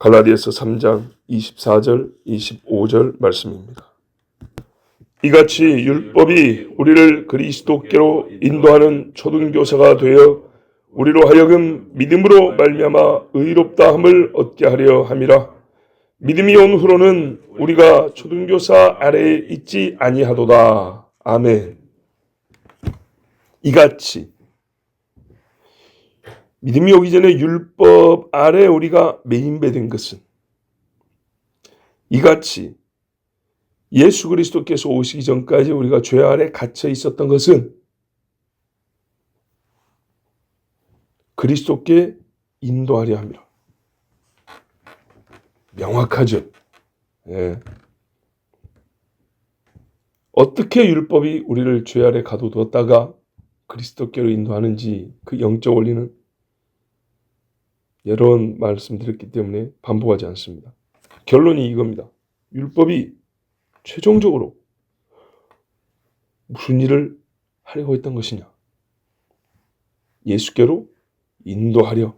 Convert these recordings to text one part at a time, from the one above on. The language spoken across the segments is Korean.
갈라디아서 3장 24절 25절 말씀입니다. 이같이 율법이 우리를 그리스도께로 인도하는 초등교사가 되어 우리로 하여금 믿음으로 말미암아 의롭다함을 얻게 하려 함이라. 믿음이 온 후로는 우리가 초등교사 아래에 있지 아니하도다. 아멘. 이같이 믿음이 오기 전에 율법 아래 우리가 매인배된 것은 이같이 예수 그리스도께서 오시기 전까지 우리가 죄 아래 갇혀 있었던 것은 그리스도께 인도하려 함이라. 명확하죠. 예. 어떻게 율법이 우리를 죄 아래 가둬두었다가 그리스도께로 인도하는지 그 영적 원리는 여러 번 말씀드렸기 때문에 반복하지 않습니다. 결론이 이겁니다. 율법이 최종적으로 무슨 일을 하려고 했던 것이냐? 예수께로 인도하려.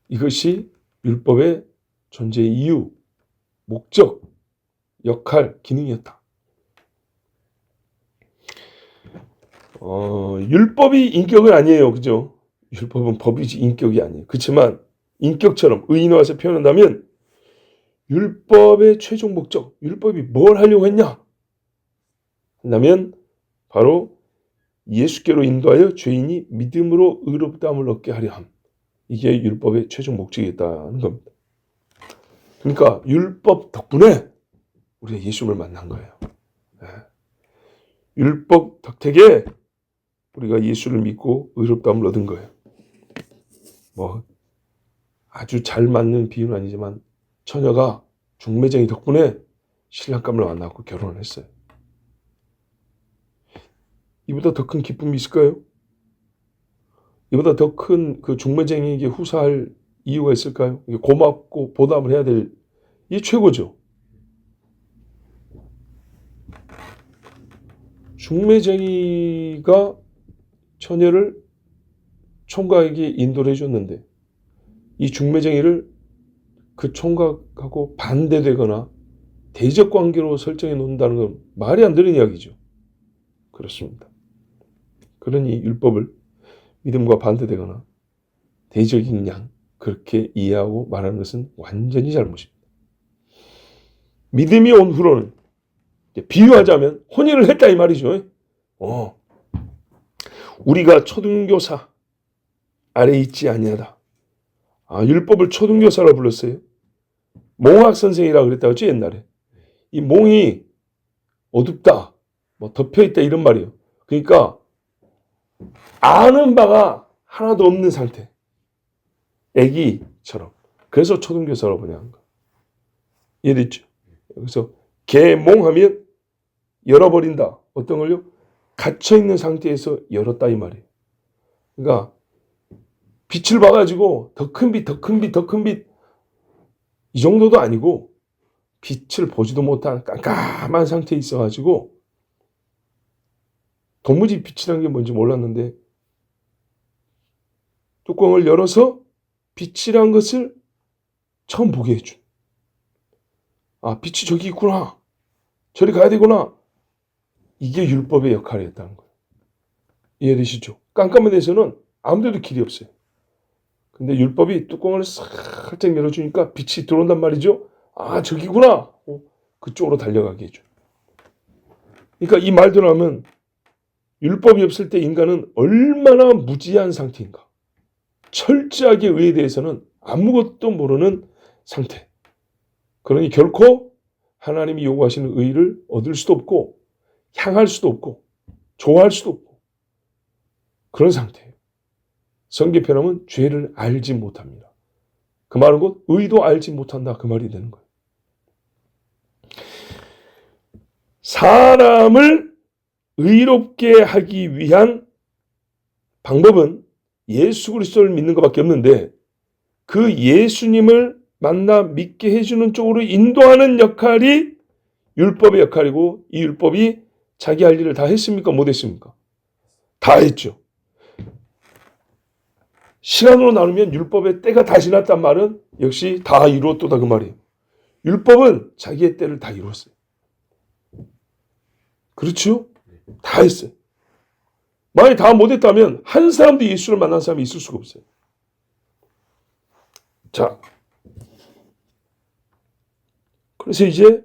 이것이 율법의 존재 이유, 목적, 역할, 기능이었다. 율법이 인격은 아니에요. 그죠? 율법은 법이지 인격이 아니에요. 그렇지만 인격처럼 의인화해서 표현한다면 율법의 최종 목적, 율법이 뭘 하려고 했냐? 한다면 바로 예수께로 인도하여 죄인이 믿음으로 의롭다함을 얻게 하려 함. 이게 율법의 최종 목적이었다는 겁니다. 그러니까 율법 덕분에 우리가 예수를 만난 거예요. 율법 덕택에 우리가 예수를 믿고 의롭다함을 얻은 거예요. 아주 잘 맞는 비유는 아니지만 처녀가 중매쟁이 덕분에 신랑감을 만나고 결혼을 했어요. 이보다 더 큰 기쁨이 있을까요? 이보다 더 큰 그 중매쟁이에게 후사할 이유가 있을까요? 고맙고 보답을 해야 될 이게 최고죠. 중매쟁이가 처녀를 총각에게 인도를 해줬는데 이 중매쟁이를 그 총각하고 반대되거나 대적 관계로 설정해 놓는다는 건 말이 안 되는 이야기죠. 그렇습니다. 그러니 율법을 믿음과 반대되거나 대적인 양 그렇게 이해하고 말하는 것은 완전히 잘못입니다. 믿음이 온 후로는 비유하자면 혼인을 했다 이 말이죠. 우리가 초등교사 아래 있지 아니하다. 율법을 초등교사라 불렀어요. 몽학 선생이라고 그랬다고 했죠 옛날에. 이 몽이 어둡다, 덮여있다 이런 말이에요. 그러니까 아는 바가 하나도 없는 상태. 애기처럼. 그래서 초등교사라고 보내는 거. 이해됐죠? 그래서 개몽하면 열어버린다. 어떤 걸요? 갇혀있는 상태에서 열었다 이 말이에요. 그러니까 빛을 봐가지고 더 큰 빛, 더 큰 빛, 더 큰 빛 이 정도도 아니고 빛을 보지도 못한 깜깜한 상태에 있어가지고 도무지 빛이라는 게 뭔지 몰랐는데 뚜껑을 열어서 빛이란 것을 처음 보게 해준. 빛이 저기 있구나. 저리 가야 되구나. 이게 율법의 역할이었다는 거예요. 이해되시죠? 깜깜한 데서는 아무데도 길이 없어요. 근데 율법이 뚜껑을 살짝 열어주니까 빛이 들어온단 말이죠. 저기구나. 그쪽으로 달려가게 해줘. 그러니까 이 말대로 하면 율법이 없을 때 인간은 얼마나 무지한 상태인가. 철저하게 의에 대해서는 아무것도 모르는 상태. 그러니 결코 하나님이 요구하시는 의를 얻을 수도 없고 향할 수도 없고 좋아할 수도 없고 그런 상태예요. 성경편하면 죄를 알지 못합니다. 그 말은 곧 의도 알지 못한다 그 말이 되는 거예요. 사람을 의롭게 하기 위한 방법은 예수 그리스도를 믿는 것밖에 없는데 그 예수님을 만나 믿게 해주는 쪽으로 인도하는 역할이 율법의 역할이고 이 율법이 자기 할 일을 다 했습니까? 못 했습니까? 다 했죠. 시간으로 나누면 율법의 때가 다 지났단 말은 역시 다 이루었도다 그 말이에요. 율법은 자기의 때를 다 이루었어요. 그렇죠? 다 했어요. 만약에 다 못했다면 한 사람도 예수를 만난 사람이 있을 수가 없어요. 자, 그래서 이제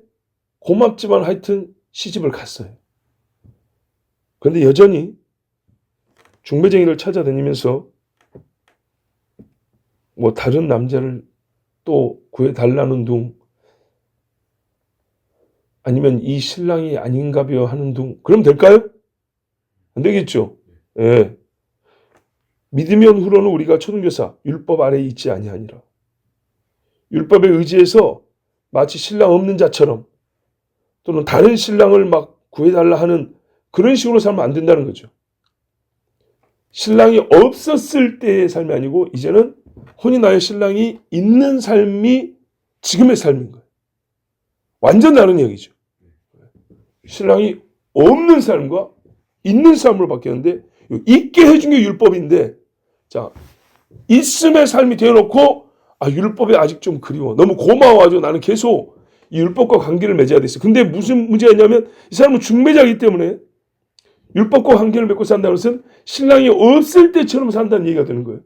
고맙지만 하여튼 시집을 갔어요. 그런데 여전히 중매쟁이를 찾아다니면서 뭐 다른 남자를 또 구해달라는 둥, 아니면 이 신랑이 아닌가벼 하는 둥, 그럼 될까요? 안 되겠죠. 예. 믿으면 후로는 우리가 초등교사 율법 아래에 있지 아니하니라. 율법에 의지해서 마치 신랑 없는 자처럼 또는 다른 신랑을 막 구해달라 하는 그런 식으로 살면 안 된다는 거죠. 신랑이 없었을 때의 삶이 아니고 이제는 혼이 나의 신랑이 있는 삶이 지금의 삶인 거예요. 완전 다른 얘기죠. 신랑이 없는 삶과 있는 삶으로 바뀌었는데 있게 해준 게 율법인데, 자, 있음의 삶이 되어놓고 율법이 아직 좀 그리워. 너무 고마워가지고 나는 계속 이 율법과 관계를 맺어야 됐어. 근데 무슨 문제가 있냐면 이 사람은 중매자이기 때문에 율법과 관계를 맺고 산다는 것은 신랑이 없을 때처럼 산다는 얘기가 되는 거예요.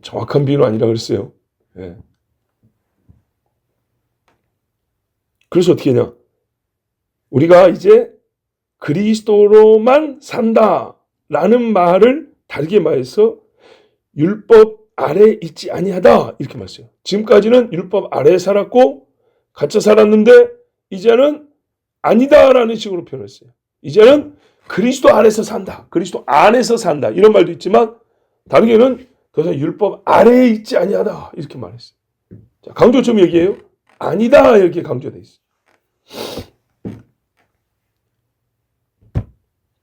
정확한 비유는 아니라 그랬어요. 예. 그래서 어떻게 하냐? 우리가 이제 그리스도로만 산다라는 말을 다르게 말해서 율법 아래 있지 아니하다 이렇게 말했어요. 지금까지는 율법 아래에 살았고 갇혀 살았는데 이제는 아니다라는 식으로 표현했어요. 이제는 그리스도 안에서 산다. 그리스도 안에서 산다. 이런 말도 있지만 다르게는 더 이상 율법 아래에 있지 아니하다 이렇게 말했어요. 자, 강조점 여기에요. 아니다 이렇게 강조되어 있어요.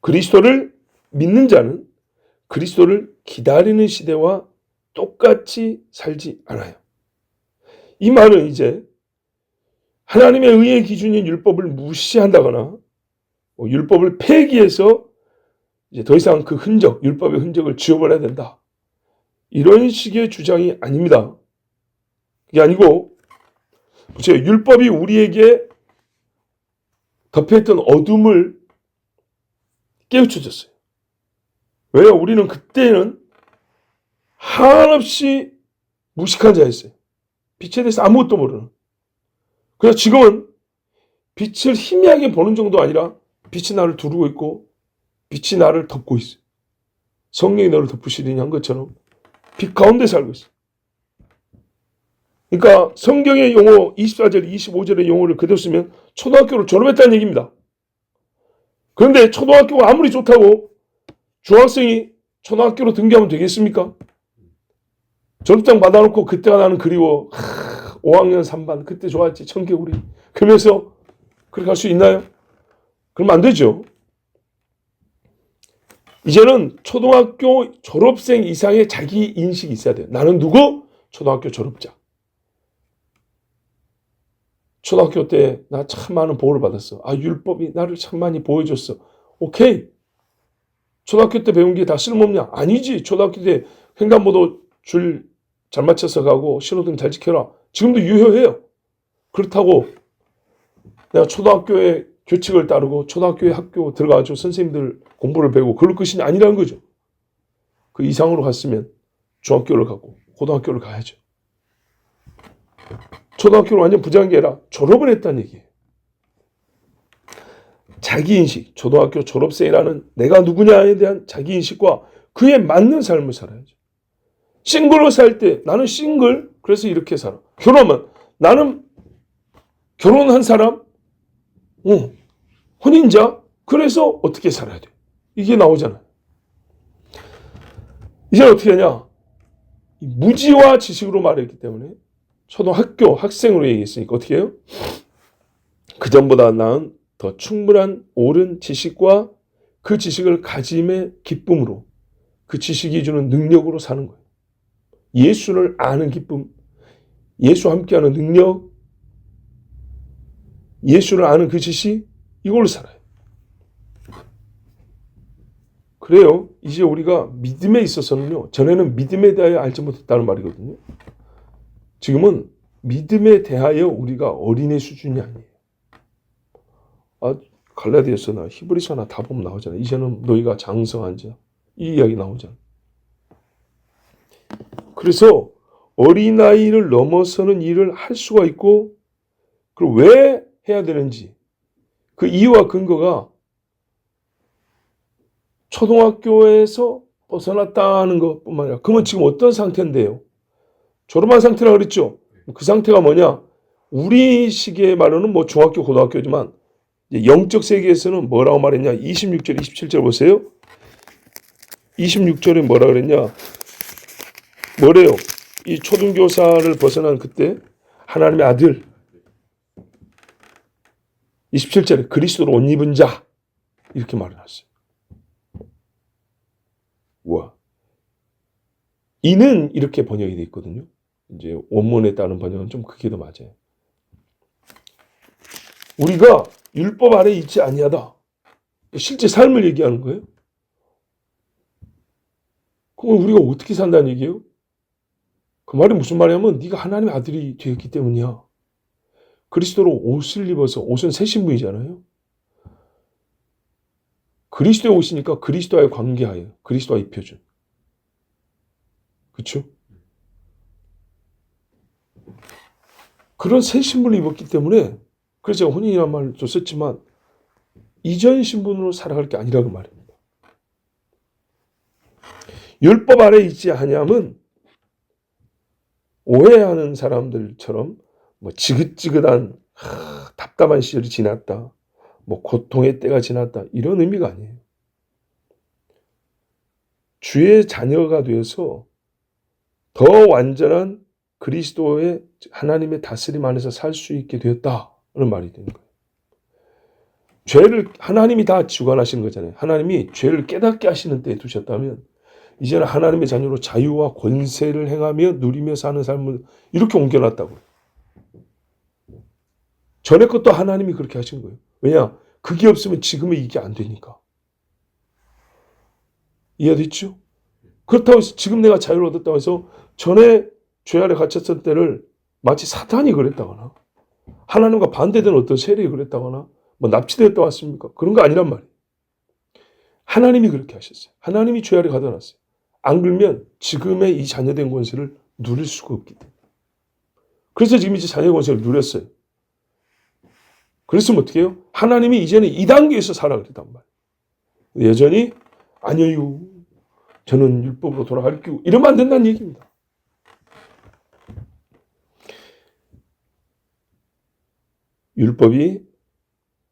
그리스도를 믿는 자는 그리스도를 기다리는 시대와 똑같이 살지 않아요. 이 말은 이제 하나님의 의의 기준인 율법을 무시한다거나 율법을 폐기해서 이제 더 이상 그 흔적, 율법의 흔적을 지워버려야 된다. 이런 식의 주장이 아닙니다. 그게 아니고 보세요. 율법이 우리에게 덮여있던 어둠을 깨우쳐줬어요. 왜요? 우리는 그때는 한없이 무식한 자였어요. 빛에 대해서 아무것도 모르는. 그래서 지금은 빛을 희미하게 보는 정도 아니라 빛이 나를 두르고 있고 빛이 나를 덮고 있어요. 성령이 너를 덮으시리니 한 것처럼 빛 가운데 살고 있어요. 그러니까 성경의 용어 24절, 25절의 용어를 그대로 쓰면 초등학교를 졸업했다는 얘기입니다. 그런데 초등학교가 아무리 좋다고 중학생이 초등학교로 등교하면 되겠습니까? 졸업장 받아놓고 그때가 나는 그리워. 5학년 3반 그때 좋았지 청개구리. 그러면서 그렇게 할 수 있나요? 그러면 안 되죠. 이제는 초등학교 졸업생 이상의 자기 인식이 있어야 돼요. 나는 누구? 초등학교 졸업자. 초등학교 때 나 참 많은 보호를 받았어. 율법이 나를 참 많이 보호해줬어. 오케이. 초등학교 때 배운 게 다 쓸모없냐? 아니지. 초등학교 때 횡단보도 줄 잘 맞춰서 가고 신호등 잘 지켜라. 지금도 유효해요. 그렇다고 내가 초등학교의 규칙을 따르고 초등학교에 학교 들어가서 선생님들 공부를 배우고 그럴 것이 아니라는 거죠. 그 이상으로 갔으면 중학교를 가고 고등학교를 가야죠. 초등학교를 완전 부자인 게 아니라 졸업을 했다는 얘기예요. 자기인식, 초등학교 졸업생이라는 내가 누구냐에 대한 자기인식과 그에 맞는 삶을 살아야죠. 싱글로 살 때 나는 싱글, 그래서 이렇게 살아. 결혼하면 나는 결혼한 사람, 혼인자, 그래서 어떻게 살아야 돼. 이게 나오잖아요. 이제 어떻게 하냐. 무지와 지식으로 말했기 때문에 초등학교 학생으로 얘기했으니까 어떻게 해요? 그전보다 나은 더 충분한 옳은 지식과 그 지식을 가짐의 기쁨으로 그 지식이 주는 능력으로 사는 거예요. 예수를 아는 기쁨, 예수와 함께하는 능력, 예수를 아는 그 지식, 이걸로 살아요. 그래요. 이제 우리가 믿음에 있어서는요. 전에는 믿음에 대하여 알지 못했다는 말이거든요. 지금은 믿음에 대하여 우리가 어린애 수준이 아니에요. 갈라디아서나 히브리서나 다 보면 나오잖아요. 이제는 너희가 장성한 자. 이 이야기 나오잖아요. 그래서 어린아이를 넘어서는 일을 할 수가 있고, 그리고 왜 해야 되는지 그 이유와 근거가 초등학교에서 벗어났다는 것뿐만 아니라, 그러면 지금 어떤 상태인데요? 졸업한 상태라 그랬죠? 그 상태가 뭐냐? 우리 시기의 말로는 뭐 중학교, 고등학교지만 영적 세계에서는 뭐라고 말했냐? 26절, 27절 보세요. 26절에 뭐라 그랬냐? 뭐래요? 이 초등교사를 벗어난 그때 하나님의 아들, 27절에 그리스도로 옷 입은 자, 이렇게 말해놨어요. 우와. 이는 이렇게 번역이 되어 있거든요. 이제 원문에 따른 번역은 좀 그게 더 맞아요. 우리가 율법 아래 있지 아니하다. 실제 삶을 얘기하는 거예요. 그럼 우리가 어떻게 산다는 얘기예요? 그 말이 무슨 말이냐면 네가 하나님의 아들이 되었기 때문이야. 그리스도로 옷을 입어서, 옷은 새 신분이잖아요. 그리스도에 오시니까 그리스도와의 관계하여 그리스도와 입혀준. 그렇죠? 그런 새 신분을 입었기 때문에, 그래서 제가 혼인이라는 말도 썼지만 이전 신분으로 살아갈 게 아니라고 말입니다. 율법 아래 있지 아니함은 오해하는 사람들처럼 뭐 지긋지긋한 답답한 시절이 지났다, 뭐 고통의 때가 지났다, 이런 의미가 아니에요. 주의 자녀가 되어서 더 완전한 그리스도의 하나님의 다스림 안에서 살 수 있게 되었다는 말이 되는 거예요. 죄를 하나님이 다 주관하시는 거잖아요. 하나님이 죄를 깨닫게 하시는 때에 두셨다면 이제는 하나님의 자녀로 자유와 권세를 행하며 누리며 사는 삶을 이렇게 옮겨놨다고요. 전에 것도 하나님이 그렇게 하신 거예요. 왜냐? 그게 없으면 지금의 이게 안 되니까. 이해됐죠? 그렇다고 해서 지금 내가 자유를 얻었다고 해서 전에 죄 아래 갇혔던 때를 마치 사탄이 그랬다거나 하나님과 반대되는 어떤 세력이 그랬다거나 뭐 납치되었다 왔습니까? 그런 거 아니란 말이에요. 하나님이 그렇게 하셨어요. 하나님이 죄 아래 가둬놨어요. 안 그러면 지금의 이 자녀된 권세를 누릴 수가 없기 때문에. 그래서 지금 이제 자녀 권세를 누렸어요. 그랬으면 어떻게 해요? 하나님이 이제는 이 단계에서 살아 그랬단 말이에요. 여전히 아니요, 저는 율법으로 돌아갈게요, 이러면 안 된다는 얘기입니다. 율법이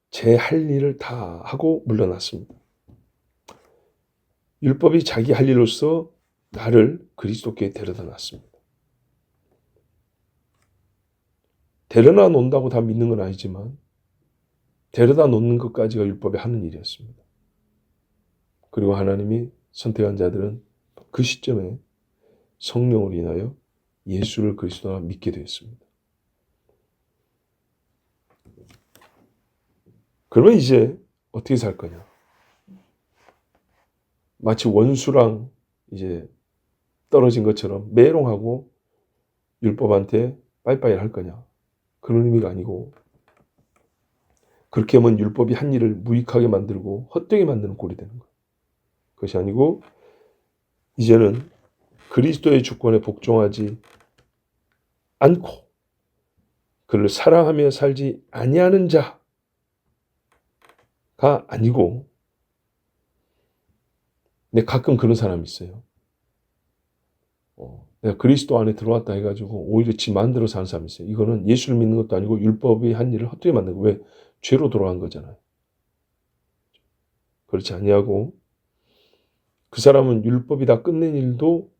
제 할 일을 다 하고 물러났습니다. 율법이 자기 할 일로서 나를 그리스도께 데려다 놨습니다. 데려다 놓는다고 다 믿는 건 아니지만 데려다 놓는 것까지가 율법이 하는 일이었습니다. 그리고 하나님이 선택한 자들은 그 시점에 성령으로 인하여 예수를 그리스도라 믿게 되었습니다. 그러면 이제 어떻게 살 거냐? 마치 원수랑 이제 떨어진 것처럼 메롱하고 율법한테 빠이빠이 할 거냐? 그런 의미가 아니고, 그렇게 하면 율법이 한 일을 무익하게 만들고 헛되게 만드는 꼴이 되는 거예요. 그것이 아니고 이제는 그리스도의 주권에 복종하지 않고 그를 사랑하며 살지 아니하는 자가 아니고, 근데 가끔 그런 사람이 있어요. 내가 그리스도 안에 들어왔다 해가지고 오히려 지 마음대로 사는 사람이 있어요. 이거는 예수를 믿는 것도 아니고 율법이 한 일을 헛되게 만든 거예요. 왜? 죄로 돌아간 거잖아요. 그렇지 아니하고 그 사람은 율법이 다 끝낸 일도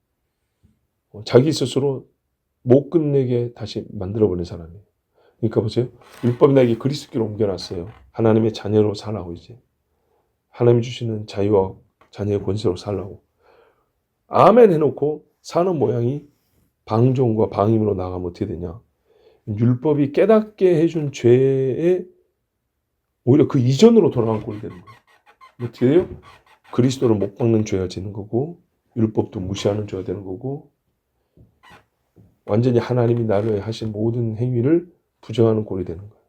자기 스스로 못 끝내게 다시 만들어버린 사람이에요. 그러니까 보세요. 율법이 나에게 그리스도께로 옮겨놨어요. 하나님의 자녀로 살라고, 이제 하나님이 주시는 자유와 자녀의 권세로 살라고 아멘 해놓고 사는 모양이 방종과 방임으로 나가면 어떻게 되냐? 율법이 깨닫게 해준 죄에 오히려 그 이전으로 돌아간 꼴이 되는 거예요. 어떻게 돼요? 그리스도를 못 박는 죄가 지는 거고 율법도 무시하는 죄가 되는 거고 완전히 하나님이 나를 하신 모든 행위를 부정하는 꼴이 되는 거예요.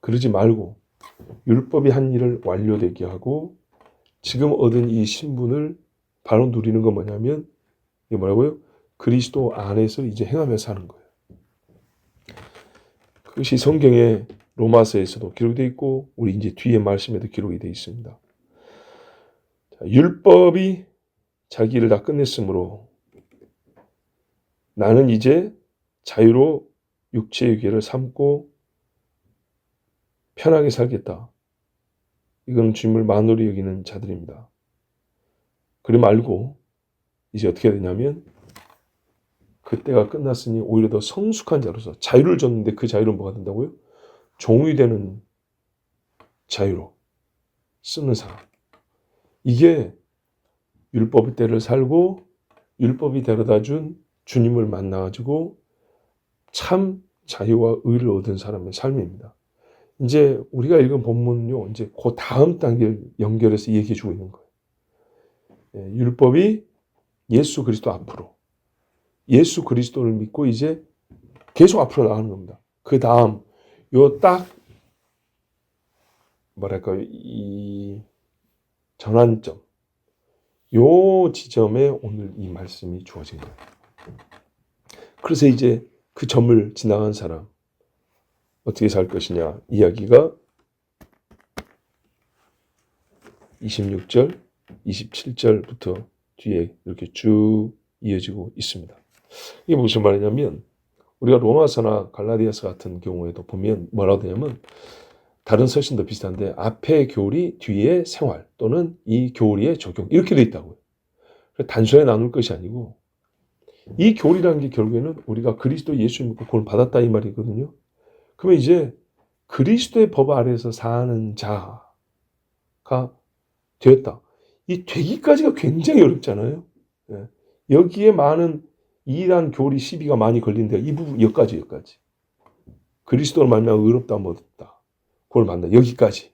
그러지 말고 율법이 한 일을 완료되게 하고 지금 얻은 이 신분을 바로 누리는 건 뭐냐면 이게 뭐라고요? 그리스도 안에서 이제 행하며 사는 거예요. 그것이 성경의 로마서에서도 기록되어 있고 우리 이제 뒤에 말씀에도 기록이 되어 있습니다. 자, 율법이 자기 일을 다 끝냈으므로 나는 이제 자유로 육체의 괴를 삼고 편하게 살겠다. 이건 주님을 만으로 여기는 자들입니다. 그리 말고 이제 어떻게 되냐면 그때가 끝났으니 오히려 더 성숙한 자로서 자유를 줬는데 그 자유는 뭐가 된다고요? 종이 되는 자유로 쓰는 사람. 이게 율법의 때를 살고 율법이 데려다준 주님을 만나가지고 참 자유와 의를 얻은 사람의 삶입니다. 이제 우리가 읽은 본문은요, 이제 그 다음 단계를 연결해서 얘기해 주고 있는 거예요. 율법이 예수 그리스도 앞으로. 예수 그리스도를 믿고 이제 계속 앞으로 나가는 겁니다. 그 다음, 요 딱, 뭐랄까요, 이 전환점. 요 지점에 오늘 이 말씀이 주어진 거예요. 그래서 이제 그 점을 지나간 사람, 어떻게 살 것이냐 이야기가 26절, 27절부터 뒤에 이렇게 쭉 이어지고 있습니다. 이게 무슨 말이냐면 우리가 로마서나 갈라디아서 같은 경우에도 보면 뭐라고 되냐면 다른 서신도 비슷한데 앞에 교리, 뒤에 생활 또는 이 교리의 적용 이렇게 돼 있다고요. 단순히 나눌 것이 아니고 이 교리라는 게 결국에는 우리가 그리스도 예수 믿고 구원을 받았다 이 말이거든요. 그러면 이제 그리스도의 법 아래에서 사는 자가 되었다. 이 되기까지가 굉장히 어렵잖아요. 예. 여기에 많은 이란 교리 시비가 많이 걸린데 이 부분 여기까지. 그리스도를 말미암아 의롭다 얻었다. 그걸 만나 여기까지.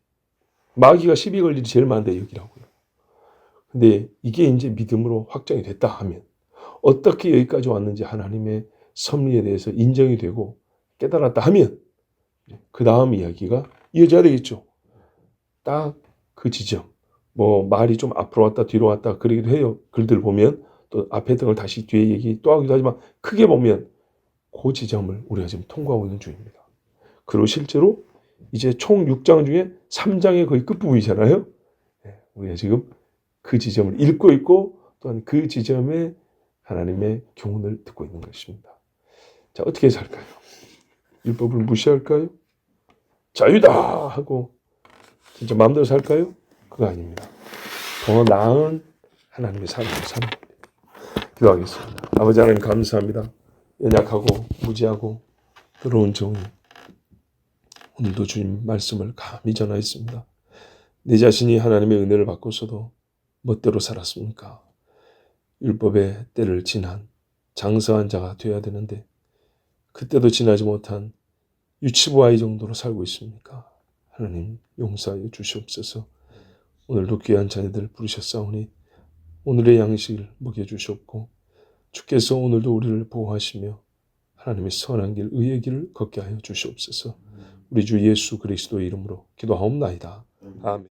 마귀가 시비 걸리기 제일 많은데 여기라고요. 근데 이게 이제 믿음으로 확정이 됐다 하면 어떻게 여기까지 왔는지 하나님의 섭리에 대해서 인정이 되고 깨달았다 하면 그 다음 이야기가 이어져야 되겠죠. 딱 그 지점. 뭐 말이 좀 앞으로 왔다 뒤로 왔다 그러기도 해요. 글들 보면 또 앞에 등을 다시 뒤에 얘기 또 하기도 하지만 크게 보면 그 지점을 우리가 지금 통과하고 있는 중입니다. 그리고 실제로 이제 총 6장 중에 3장의 거의 끝부분이잖아요. 우리가 지금 그 지점을 읽고 있고 또한 그 지점에 하나님의 교훈을 듣고 있는 것입니다. 자, 어떻게 살까요? 율법을 무시할까요? 자유다 하고 진짜 마음대로 살까요? 그거 아닙니다. 더 나은 하나님의 삶을 사는 겁니다. 기도하겠습니다. 아버지 하나님 감사합니다. 연약하고 무지하고 더러운 종이 오늘도 주님 말씀을 감히 전하였습니다. 내 자신이 하나님의 은혜를 받고서도 멋대로 살았습니까? 율법의 때를 지난 장서한 자가 되어야 되는데 그때도 지나지 못한 유치부 아이 정도로 살고 있습니까? 하나님 용서하여 주시옵소서. 오늘도 귀한 자녀들 부르셨사오니 오늘의 양식을 먹여주시옵고 주께서 오늘도 우리를 보호하시며 하나님의 선한 길 의의 길을 걷게 하여 주시옵소서. 우리 주 예수 그리스도의 이름으로 기도하옵나이다. 아멘.